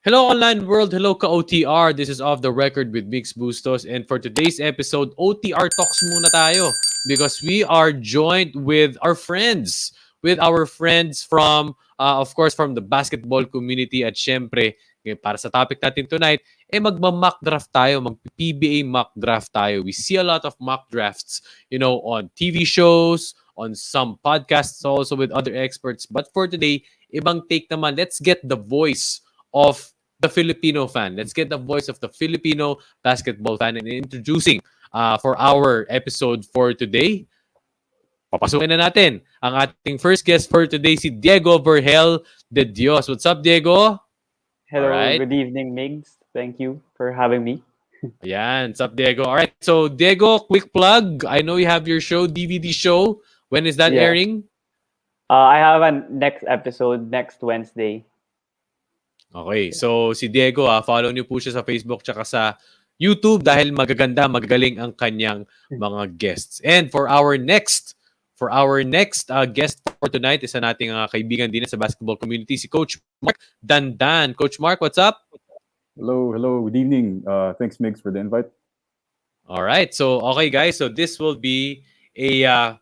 Hello online world, hello Ka-OTR. This is Off the Record with Migs Bustos, and for today's episode, OTR Talks muna tayo because we are joined with our friends from of course from the basketball community at syempre para sa topic natin tonight, magma-mock draft tayo, mag-PBA mock draft tayo. We see a lot of mock drafts, on TV shows, on some podcasts also with other experts. But for today, ibang take naman. Let's get the voice of the Filipino fan. Let's get the voice of the Filipino basketball fan and introducing for our episode for today. Papasukin na natin ang ating first guest for today, si Diego Vergel de Dios. What's up, Diego? Hello, Alright. good evening, Migs. Thank you for having me. Ayan. What's up, Diego? Alright. So, Diego, quick plug. I know you have your show, DVD show. When is that Yeah. airing? I have a next episode next Wednesday. Okay. So, si Diego, follow niyo po siya sa Facebook tsaka sa YouTube dahil magagaling ang kanyang mga guests. And for our next guest for tonight, isa nating kaibigan din sa basketball community, si Coach Mark Dandan. Coach Mark, what's up? Hello. Good evening. Thanks, Migs, for the invite. All right. So, okay, guys. So, this will be a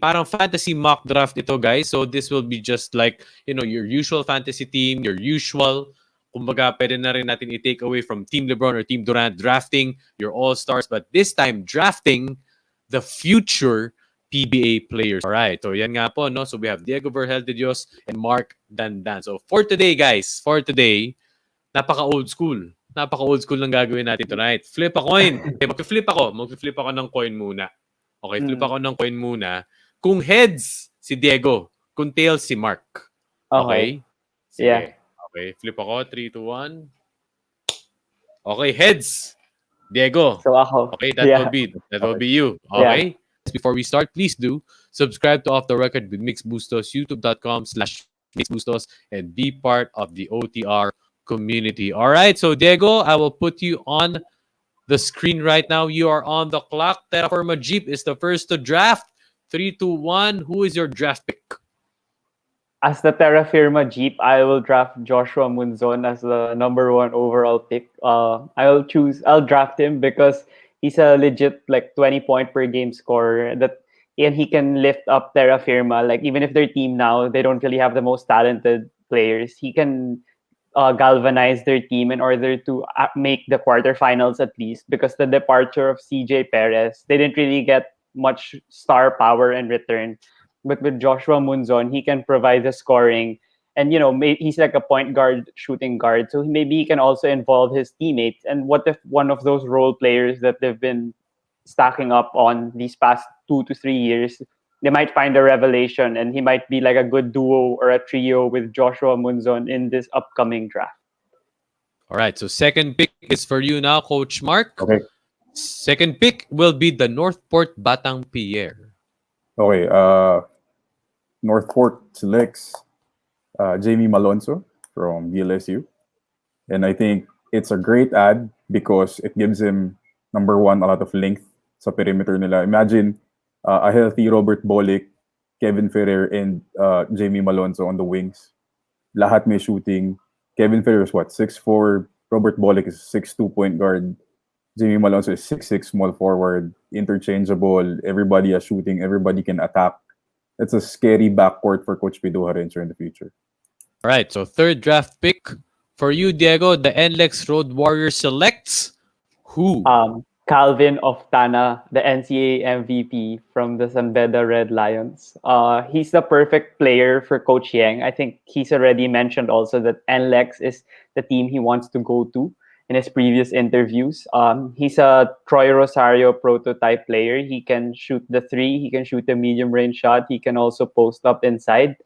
parang fantasy mock draft ito, guys. So, this will be just like, your usual fantasy team, your usual, kumbaga, pwede na rin natin i-take away from Team LeBron or Team Durant drafting your all-stars. But this time, drafting the future PBA players. All right. So, yan nga po, no? So, we have Diego Vergel de Dios and Mark Dandan. So, for today, guys, napaka-old school. Napaka-old school lang gagawin natin tonight. Flip a coin. Okay, mag-flip ako ng coin muna. Okay, flip ako ng coin muna. Kung heads, si Diego. Kung tails, si Mark. Okay? Sige. Yeah. Okay, flip ako. 3, 2, 1. Okay, heads. Diego. So ako. Okay, that will be you. Okay? Yeah. Before we start, please do subscribe to Off the Record with Migs Bustos, youtube.com/Migs Bustos, and be part of the OTR community. All right, so Diego, I will put you on the screen right now. You are on the clock. Terraforma Jeep is the first to draft. 3, 2, 1. Who is your draft pick? As the Terra Firma Jeep, I will draft Joshua Munzon as the number 1 overall pick. I'll draft him because he's a legit 20-point per game scorer and he can lift up Terra Firma. Like, even if their team now, they don't really have the most talented players, he can galvanize their team in order to make the quarterfinals at least, because the departure of CJ Perez, they didn't really get much star power in return. But with Joshua Munzon, he can provide the scoring, and he's like a point guard, shooting guard, so maybe he can also involve his teammates. And what if one of those role players that they've been stacking up on these past 2 to 3 years, they might find a revelation, and he might be like a good duo or a trio with Joshua Munzon in this upcoming draft. All right, so second pick is for you now, Coach Mark. Okay. Second pick will be the Northport Batang Pierre. Okay. Northport selects Jamie Malonzo from DLSU. And I think it's a great ad because it gives him, number 1, a lot of length sa perimeter nila. Imagine a healthy Robert Bolick, Kevin Ferrer, and Jamie Malonzo on the wings. Lahat may shooting. Kevin Ferrer is 6'4". Robert Bolick is 6'2" point guard. Jamie Malonzo is 6'6", small forward. Interchangeable. Everybody is shooting. Everybody can attack. It's a scary backcourt for Coach Pido Harencio in the future. All right, so third draft pick for you, Diego. The NLEX Road Warriors selects who? Calvin Oftana, the NCAA MVP from the San Beda Red Lions. He's the perfect player for Coach Yang. I think he's already mentioned also that NLEX is the team he wants to go to in his previous interviews. He's a Troy Rosario prototype player. He can shoot the 3, he can shoot the medium range shot, he can also post up inside.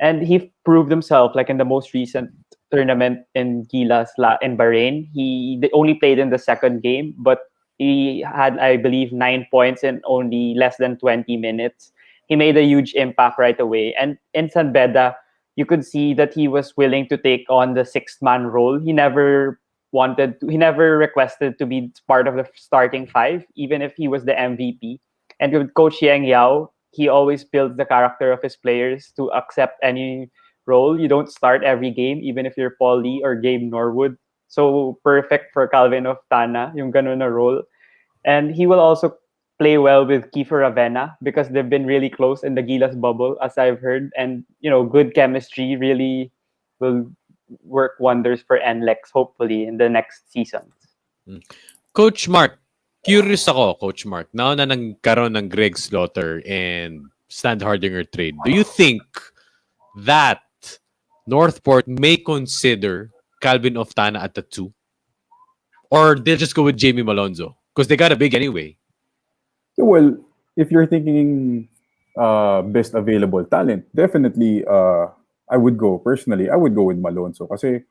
And he proved himself in the most recent tournament in Gilas in Bahrain. They only played in the second game, but he had, I believe, 9 points in only less than 20 minutes. He made a huge impact right away. And in San Beda, you could see that he was willing to take on the 6th-man role. He never requested to be part of the starting 5, even if he was the MVP. And with Coach Yang Yao, he always builds the character of his players to accept any role. You don't start every game, even if you're Paulie or Gabe Norwood. So perfect for Calvin Oftana, yung ganun na role. And he will also play well with Kiefer Ravena because they've been really close in the Gilas bubble, as I've heard. And, good chemistry really will work wonders for NLEX, hopefully, in the next seasons. Coach Mark, curious ako, Coach Mark. Now na nagkaroon ng Greg Slaughter and Stan Hardinger trade, do you think that Northport may consider Calvin Oftana at the 2? Or they'll just go with Jamie Malonzo? Because they got a big anyway. Well, if you're thinking best available talent, definitely I would go with Malonzo kasi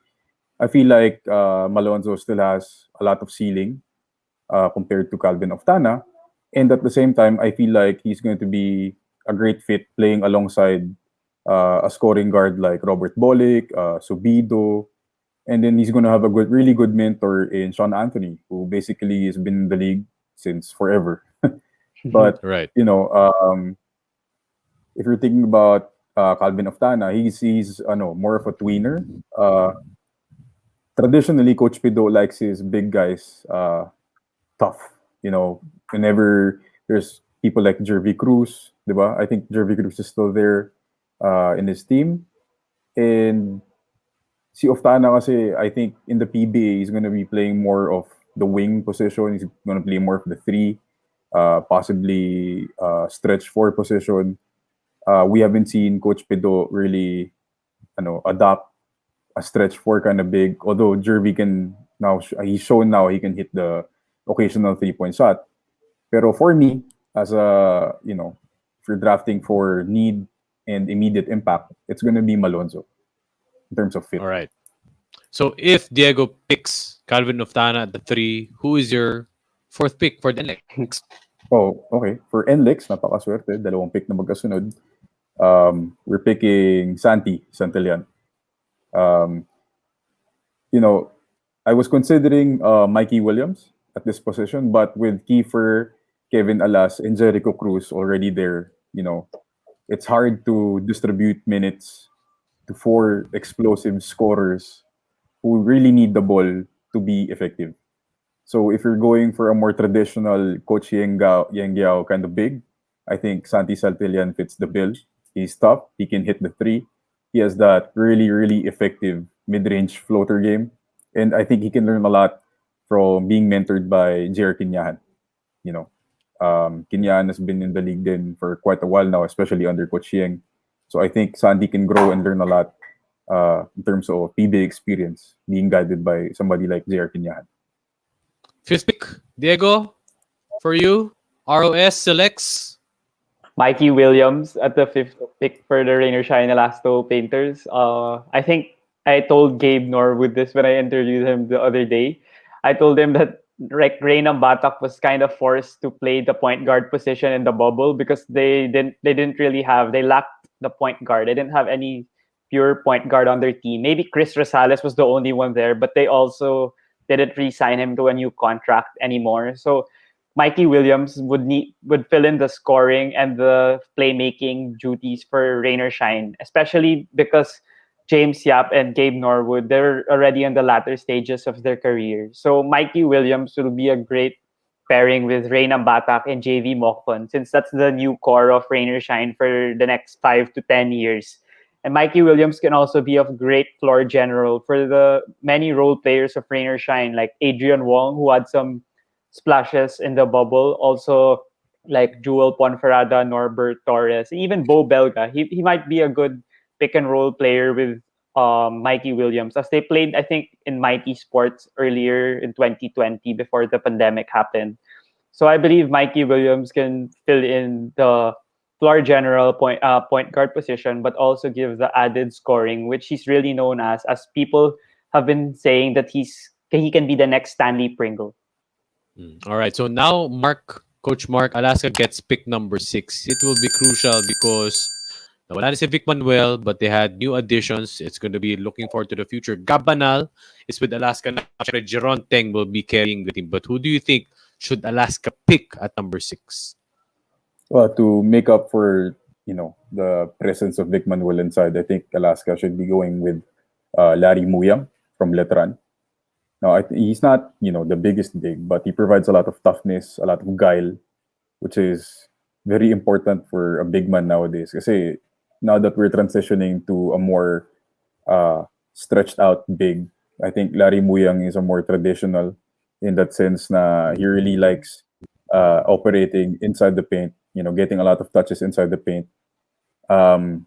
I feel like Malonzo still has a lot of ceiling compared to Calvin Oftana, and at the same time I feel like he's going to be a great fit playing alongside a scoring guard like Robert Bolick, Subido, and then he's going to have a really good mentor in Sean Anthony, who basically has been in the league since forever. But Right. if you're thinking about Calvin Oftana, he's more of a tweener. Traditionally, Coach Pido likes his big guys tough. Whenever there's people like Jervy Cruz, diba? I think Jervy Cruz is still there in his team. And si Oftana kasi, I think in the PBA, he's going to be playing more of the wing position. He's going to play more of the 3, possibly stretch 4 position. We haven't seen Coach Pido really adopt a stretch 4 kind of big. Although Jervy he's shown now he can hit the occasional 3-point shot. Pero for me, as if you're drafting for need and immediate impact, it's going to be Malonzo in terms of fit. All right. So if Diego picks Calvin Oftana at the 3, who is your 4th pick for the next? Oh, okay. For NLEX, napakaswerte. 2 pick na magkasunod. We're picking Santi Santillan. I was considering Mikey Williams at this position, but with Kiefer, Kevin Alas, and Jericho Cruz already there, it's hard to distribute minutes to 4 explosive scorers who really need the ball to be effective. So if you're going for a more traditional Coach Yengyao kind of big, I think Santi Santillan fits the bill. He's tough. He can hit the 3. He has that really, really effective mid-range floater game. And I think he can learn a lot from being mentored by Jer Kinyahan. Kinyahan has been in the league then for quite a while now, especially under Coach Yeng. So I think Santi can grow and learn a lot in terms of PBA experience, being guided by somebody like Jer Kinyahan. 5th pick, Diego, for you, ROS selects Mikey Williams at the 5th pick for the Rain or Shine Elasto Painters. I think I told Gabe Norwood this when I interviewed him the other day. I told him that Rain and Batak was kind of forced to play the point guard position in the bubble because they lacked the point guard. They didn't have any pure point guard on their team. Maybe Chris Rosales was the only one there, but they also didn't re-sign him to a new contract anymore. So Mikey Williams would fill in the scoring and the playmaking duties for Rain or Shine, especially because James Yap and Gabe Norwood, they're already in the latter stages of their career. So Mikey Williams will be a great pairing with Reina Batak and JV Mokpon, since that's the new core of Rain or Shine for the next 5 to 10 years. And Mikey Williams can also be of great floor general for the many role players of Rain or Shine, like Adrian Wong, who had some splashes in the bubble. Also, like Jewel Ponferrada, Norbert Torres, even Bo Belga. He might be a good pick and roll player with Mikey Williams, as they played, I think, in Mighty Sports earlier in 2020 before the pandemic happened. So I believe Mikey Williams can fill in the floor general point guard position, but also give the added scoring, which he's really known as people have been saying that he can be the next Stanley Pringle. All right. So now Coach Mark, Alaska gets pick number 6. It will be crucial because nawala na si Vic Manuel, but they had new additions. It's going to be looking forward to the future. Gabanal is with Alaska now. Jeron Teng will be carrying the team. But who do you think should Alaska pick at number 6? Well, to make up for the presence of Vic Manuel inside, I think Alaska should be going with Larry Muyang from Letran. Now, he's not, the biggest big, but he provides a lot of toughness, a lot of guile, which is very important for a big man nowadays. Kasi now that we're transitioning to a more stretched out big, I think Larry Muyang is a more traditional in that sense na he really likes operating inside the paint, getting a lot of touches inside the paint. I'm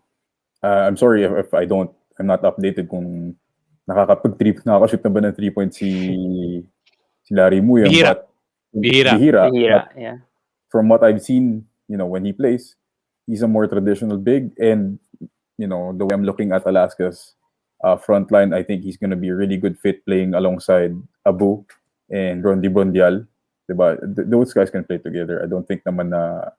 sorry if I'm not updated kung nakakashoot na ba ng 3-point si Larry Muyang, Bihira. but Bihira. but yeah. from what I've seen, when he plays, he's a more traditional big, and the way I'm looking at Alaska's front line, I think he's going to be a really good fit playing alongside Abu and Rondi Bondial. Diba? Those guys can play together. I don't think naman na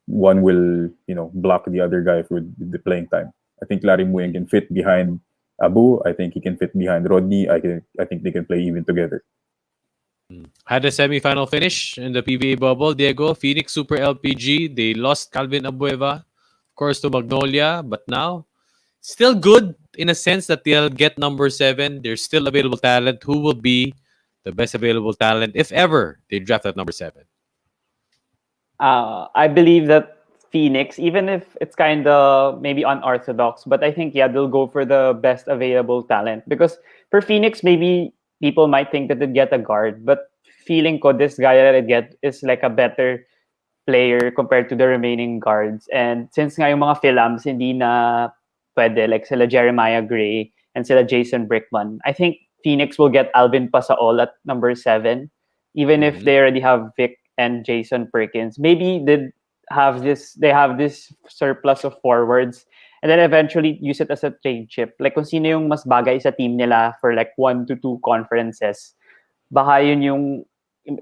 one will, block the other guy for the playing time. I think Larry Muyang can fit behind Abu. I think he can fit behind Rodney. I think they can play even together. Had a semi-final finish in the PBA bubble, Diego. Phoenix Super LPG. They lost Calvin Abueva, of course, to Magnolia. But now, still good in a sense that they'll get number 7. There's still available talent. Who will be the best available talent, if ever, they draft at number 7? I believe that Phoenix, even if it's kind of maybe unorthodox, but I think, they'll go for the best available talent. Because for Phoenix, maybe people might think that they'd get a guard, but feeling ko this guy that I get is like a better player compared to the remaining guards. And since nga yung mga films hindi na pwede, like sila Jeremiah Gray and sila Jason Brickman, I think Phoenix will get Alvin Pasaol at number 7, even if they already have Vic and Jason Perkins. Maybe they have this surplus of forwards, and then eventually use it as a trade chip. Like kung sino yung mas bagay sa team nila for like 1 to 2 conferences, baka yun yung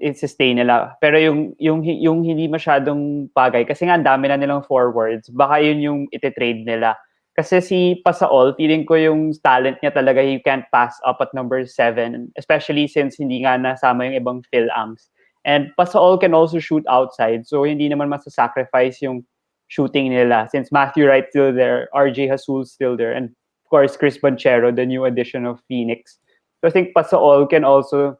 i-sustain nila. Pero yung hindi masyadong bagay, kasi nga ang dami na nilang forwards, baka yun yung iti-trade nila. Kasi si Pasaol, feeling ko yung talent niya talaga, he can't pass up at number 7, especially since hindi nga nasama yung ibang Phil-Ams. And Pasaol can also shoot outside, so hindi naman masasacrifice yung shooting nila since Matthew Wright's still there, RJ Hasul's still there, and of course Chris Banchero, the new addition of Phoenix. So I think Pasaol can also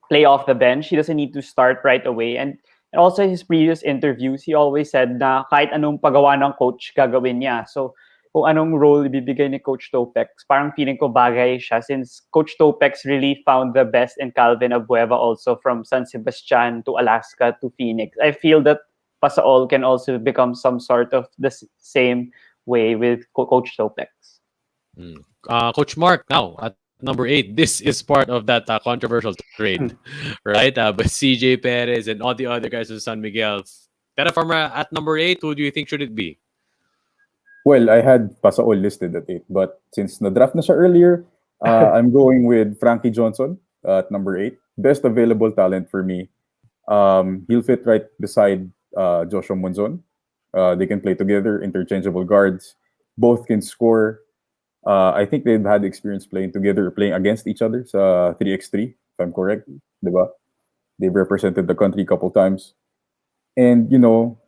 play off the bench. He doesn't need to start right away. And also his previous interviews, he always said na kahit anong pagawa ng coach, gagawin niya. So kung anong role ibibigay ni Coach Topex, parang feeling ko bagay siya since Coach Topex really found the best in Calvin Abueva also from San Sebastian to Alaska to Phoenix. I feel that Pasaol can also become some sort of the same way with Coach Topex. Coach Mark, now at number 8, this is part of that controversial trade, right? But CJ Perez and all the other guys of San Miguel. Terraformer at number 8, who do you think should it be? Well, I had Pasaol listed at 8, but since na-draft na siya earlier, I'm going with Frankie Johnson at number 8. Best available talent for me. He'll fit right beside Joshua Monzon. They can play together, interchangeable guards. Both can score. I think they've had experience playing together, playing against each other sa 3x3, if I'm correct. Diba? They've represented the country a couple times. And,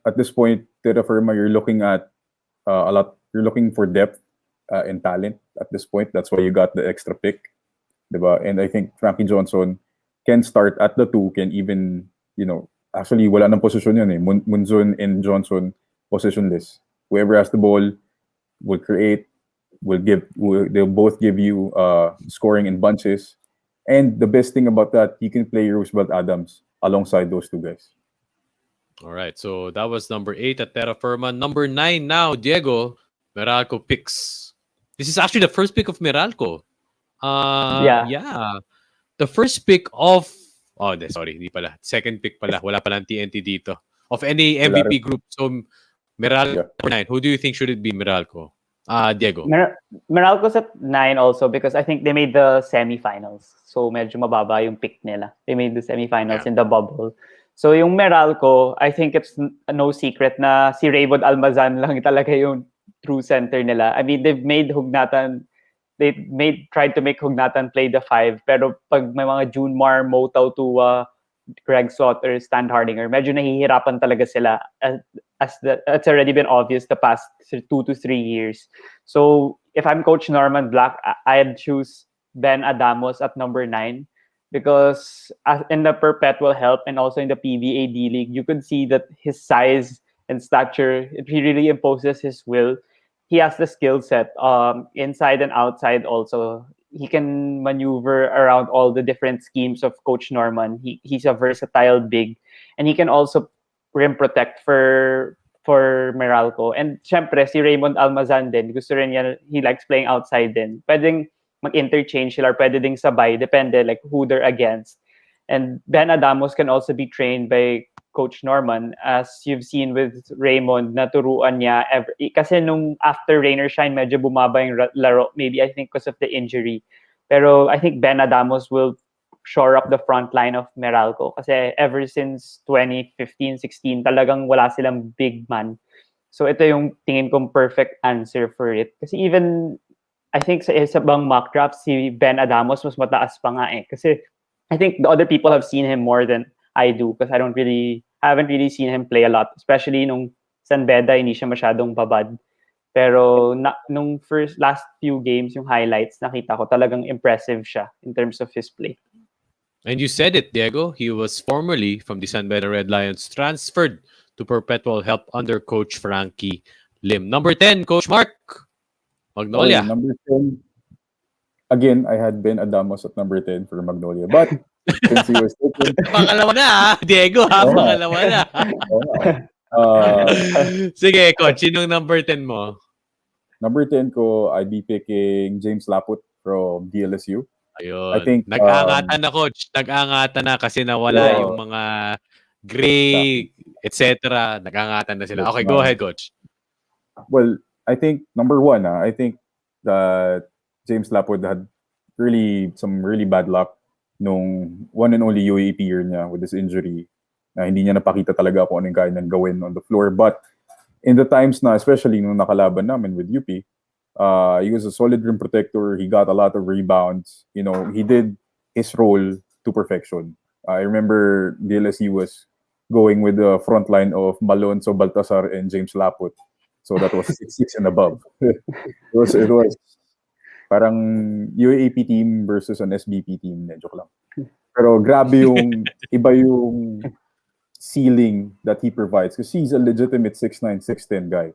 at this point, Terra Firma, you're looking at you're looking for depth and talent at this point. That's why you got the extra pick. Diba? And I think Frankie Johnson can start at the 2, can even, actually wala nang position yun eh. Munzon and Johnson positionless. Whoever has the ball will create, they'll both give you scoring in bunches. And the best thing about that, you can play Roosevelt Adams alongside those 2 guys. All right, so that was number 8 at Terra Firma. Number 9 now, Diego, Meralco picks. This is actually the first pick of Meralco. Yeah. The first pick of... Oh, sorry, di pala. Second pick pala. Wala palang TNT dito. Of any MVP group. So, Meralco number 9. Who do you think should it be, Meralco? Diego. Meralco's at 9 also because I think they made the semifinals. So, medyo mababa yung pick nila. They made the semifinals in the bubble. So, yung Meralco, I think it's no secret na si Raymond Almazan lang talaga yung true center nila. I mean, they've made Hugnatan, tried to make Hugnatan play the 5. Pero pag may mga Junmar, Motau Tua, Greg Slaughter, Stan Hardinger, medyo nahihirapan talaga sila it's already been obvious the past 2 to 3 years. So if I'm Coach Norman Black, I'd choose Ben Adamos at number 9 because in the perpetual help and also in the PBA D-League, you could see that his size and stature, he really imposes his will. He has the skill set, inside and outside also. He can maneuver around all the different schemes of Coach Norman. He's a versatile big, and he can also rim protect for Meralco. And syempre, si Raymond Almazan din, gusto rin niya, he likes playing outside din. Pwedeng mag-interchange sila or pwede ding sabay, depende like who they're against. And Ben Adamos can also be trained by Coach Norman, as you've seen with Raymond, naturuan niya. Kasi nung after rain or shine, medyo bumaba yung laro, maybe I think because of the injury. Pero I think Ben Adamos will shore up the front line of Meralco. Kasi ever since 2015-16, talagang wala silang big man. So ito yung tingin kong perfect answer for it. Kasi even, I think sa bang mock draft, si Ben Adamos mas mataas pa nga eh. Kasi I think the other people have seen him more than I do because I haven't really seen him play a lot, especially nung San Beda, hindi siya masyadong babad. Pero nung last few games, yung highlights, nakita ko talagang impressive siya in terms of his play. And you said it, Diego. He was formerly from the San Beda Red Lions, transferred to Perpetual Help under Coach Frankie Lim. Number 10, Coach Mark. Magnolia. Okay, number 10. Again, I had Ben Adamos at number 10 for Magnolia. But since he was taken... Pangalawa na, Diego, ha? Oo nga. Pangalawa na. Oo nga. Sige, Coach, sinong number 10 mo? Number 10 ko, I'd be picking James Laput from DLSU. Ayun. I think, nag-aangatan na, Coach. Nag-aangatan na kasi nawala yung mga gray, etc. Nag-aangatan na sila. Okay, go ahead, Coach. Well, I think, number 1, I think that James Laput had some really bad luck nung one and only UAP year niya with this injury na hindi niya napakita talaga kung anong kaya niyang gawin on the floor. But in the times na, especially nung nakalaban namin with UP, he was a solid rim protector. He got a lot of rebounds. You know, he did his role to perfection. I remember DLSU was going with the front line of Malonzo, Baltasar, and James Laput. So that was 6'6" and above. it was parang UAP team versus an SBP team. Joke lang. Pero grabe yung iba yung ceiling that he provides because he's a legitimate 6'9", 6'10" guy.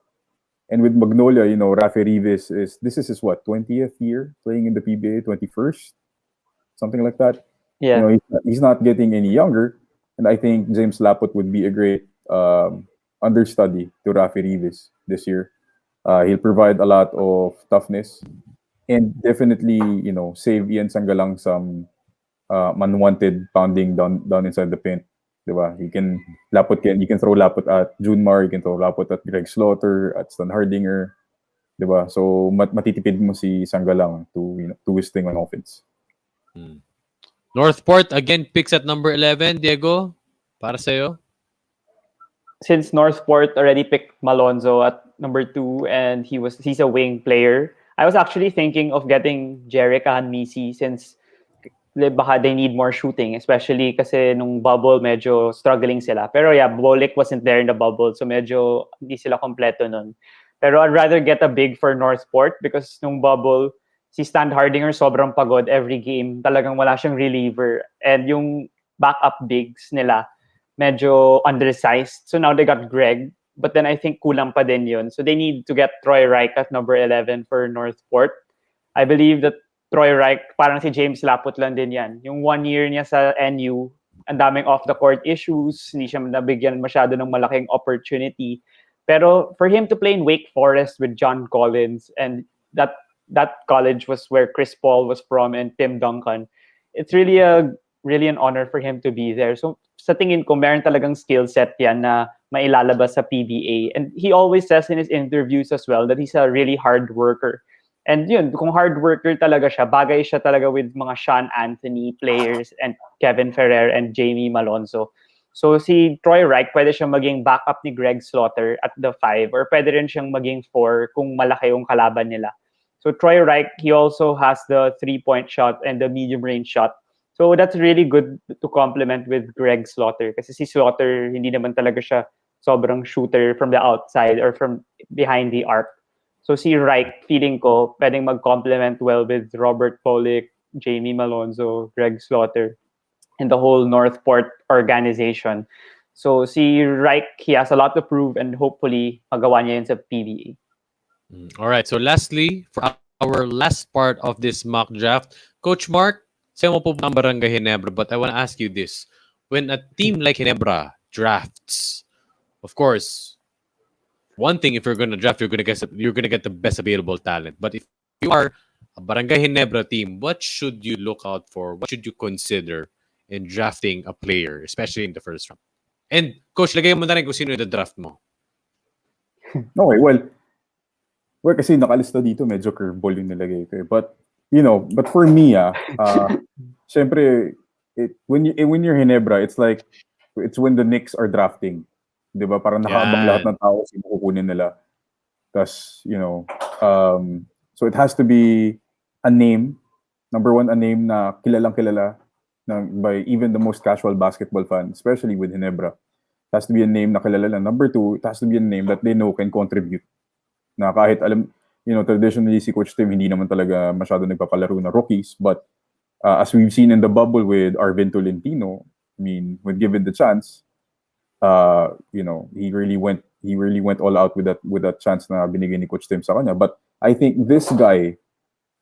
And with Magnolia, you know, Rafi Rivas this is his 20th year playing in the PBA, 21st, something like that. Yeah. You know, he's not getting any younger, and I think James Laput would be a great understudy to Rafi Rivas this year. He'll provide a lot of toughness and definitely, you know, save Ian Sangalang some unwanted pounding down inside the paint. Diba? You can throw Laput at Junmar, you can throw Laput at Greg Slaughter, at Stan Hardinger. Diba? So matitipid mo si Sangalang to do his thing on offense. Northport again picks at number 11, Diego. Para sa'yo? Since Northport already picked Malonzo at number 2 and he's a wing player, I was actually thinking of getting Jerick Hanmisi since baka they need more shooting, especially kasi nung bubble medyo struggling sila. Pero yeah, Bolik wasn't there in the bubble, so medyo hindi sila kompleto nun. Pero I'd rather get a big for Northport because nung bubble, si Stan Hardinger sobrang pagod every game. Talagang wala siyang reliever. And yung backup bigs nila, medyo undersized. So now they got Greg, but then I think kulang pa din yun. So they need to get Troy Reich at number 11 for Northport. I believe that Troy Reich, parang si James Laput lang din yan. Yung 1 year niya sa NU, ang daming off-the-court issues, hindi siya nabigyan masyado ng malaking opportunity. Pero for him to play in Wake Forest with John Collins, and that college was where Chris Paul was from and Tim Duncan, it's really an honor for him to be there. So sa tingin ko, meron talagang skill set yan na mailalabas sa PBA. And he always says in his interviews as well that he's a really hard worker. And yun, kung hard worker talaga siya, bagay siya talaga with mga Sean Anthony players and Kevin Ferrer and Jamie Malonzo. So si Troy Reich, pwede siyang maging backup ni Greg Slaughter at the 5 or pwede rin siyang maging 4 kung malaki yung kalaban nila. So Troy Reich, he also has the 3-point shot and the medium range shot. So that's really good to complement with Greg Slaughter. Kasi si Slaughter, hindi naman talaga siya sobrang shooter from the outside or from behind the arc. So si Reich, feeling ko, pwedeng mag-complement well with Robert Polick, Jamie Malonzo, Greg Slaughter, and the whole Northport organization. So si Reich, he has a lot to prove and hopefully magawa niya yun sa PBA. All right. So lastly, for our last part of this mock draft, Coach Mark, sa'yo mo po ang Barangay Ginebra, but I want to ask you this. When a team like Ginebra drafts, of course, one thing, if you're going to draft, you're going to get the best available talent. But if you are a Barangay Ginebra team, what should you look out for? What should you consider in drafting a player, especially in the first round? And Coach, lagay mo na rin kung sino yung draft mo. Okay, well, kasi nakalista dito, medyo curveball yung nilagay ko. But, but for me, syempre, when you're Ginebra, it's when the Knicks are drafting. Diba? Parang nakaabang lahat ng tao sino kukunin nila. Tapos, so it has to be a name. Number one, a name na kilalang kilala by even the most casual basketball fan, especially with Ginebra. It has to be a name na kilala lang. Number two, it has to be a name that they know can contribute. Na kahit alam, traditionally si Coach Tim hindi naman talaga masyado nagpapalaro na rookies, but as we've seen in the bubble with Arvin Tolentino, I mean, when given the chance, he really went all out with that chance na binigay ni Coach Tim sa kanya. But I think this guy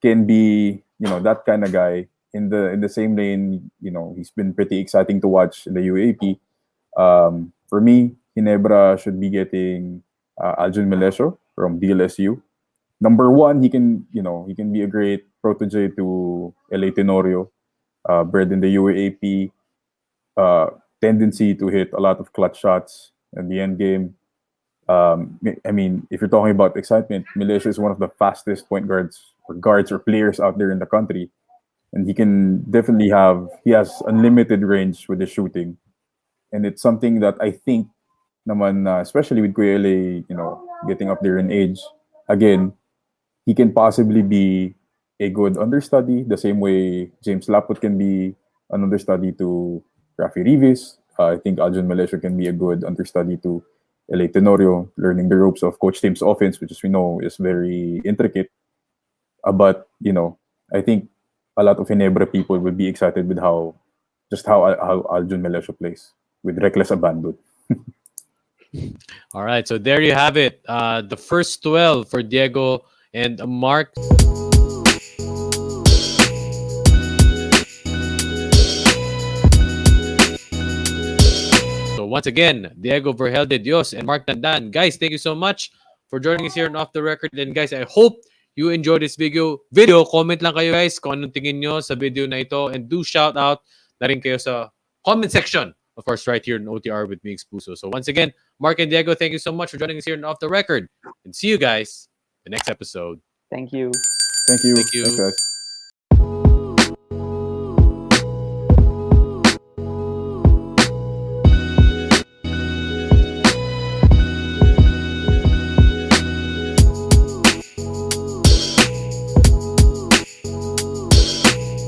can be, that kind of guy in the same lane. He's been pretty exciting to watch in the UAP. For me, Ginebra should be getting Aljun Melesio from DLSU. Number one, he can be a great protege to LA Tenorio, bred in the UAP, tendency to hit a lot of clutch shots in the end game. I mean, if you're talking about excitement, Melesio is one of the fastest point guards or players out there in the country. And he has unlimited range with his shooting. And it's something that I think naman, especially with Kuya LA, getting up there in age, again, he can possibly be a good understudy, the same way James Laput can be an understudy to Rafi Rivis. I think Aljun Melesio can be a good understudy to LA Tenorio, learning the ropes of Coach Tim's offense, which, as we know, is very intricate. But, I think a lot of Ginebra people will be excited with how Aljun Melesio plays with reckless abandon. All right, so there you have it. The first 12 for Diego and Mark. So once again, Diego Vergel de Dios and Mark Dandan. Guys, thank you so much for joining us here on Off the Record. And guys, I hope you enjoyed this video. Comment lang kayo guys kung anong tingin nyo sa video na ito. And do shout out na rin kayo sa comment section. Of course, right here in OTR with Migs Bustos. So once again, Mark and Diego, thank you so much for joining us here on Off the Record. And see you guys in the next episode. Thank you. Thank you. Thank you. Thanks, guys.